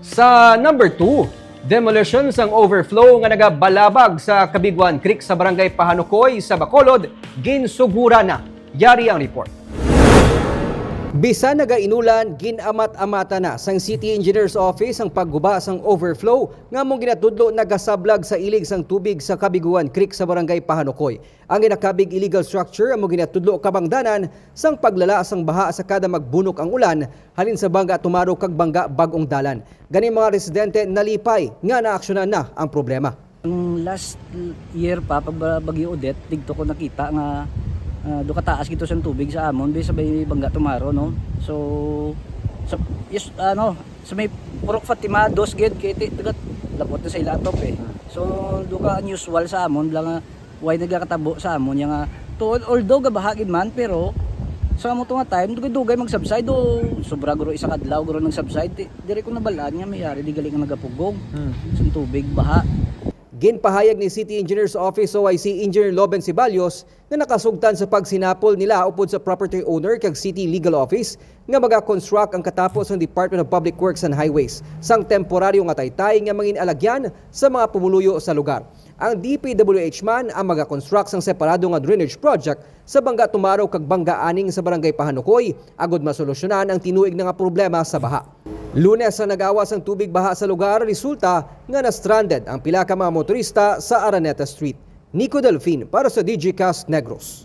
Sa number 2, demolition sang overflow nga nagabalabag sa Kabiguan Creek sa Barangay Pahanukoy sa Bacolod, ginsugura na. Yari ang report. Bisan nagainulan, ginamat-amata na sang City Engineer's Office ang pagguba sang overflow nga mong ginatudlo nagasablag sa ilig sang tubig sa Kabiguan Creek sa Barangay Pahanukoy. Ang ginakabig illegal structure ang mong ginatudlo kabangdanan sang paglala sang baha sa kada magbunok ang ulan halin sa bangga tumaro kag bangga bagong dalan. Gani mga residente nalipay nga naaksyonan na ang problema. Last year pa pag Bagyo Odette, digto ko nakita nga do kataas gito sa tubig sa amon sa may bangga tumaro no. So sa sa may Purok Fatima dos ged kay tigat lapot na sa ilatop eh. So do ka unusual sa amon lang why nagakatabo sa amon nga although gabahagid man pero sa amo to nga time dugay mag-subside do sobra guro isa kadlaw guro nang subside dire ko nabalaan nga mayari di galing nga nagapugong sa tubig baha. Ginpahayag ni City Engineer's Office OIC Engineer Loben Ceballos na nakasugtan sa pagsinapol nila upod sa property owner kag City Legal Office nga maga-construct ang katapos ng Department of Public Works and Highways sang temporaryo nga taytay nga manginalagyan sa mga pumuluyo sa lugar. Ang DPWH man ang maga-construct sang separado nga drainage project sa bangga tumaro kag bangga aning sa Barangay Pahanukoy agod masolusyonan ang tinuig na nga problema sa baha. Lunes ang nagawas ang tubig baha sa lugar, resulta nga na-stranded ang pila ka mga motorista sa Araneta Street. Nico Delfin para sa DigiCast Negros.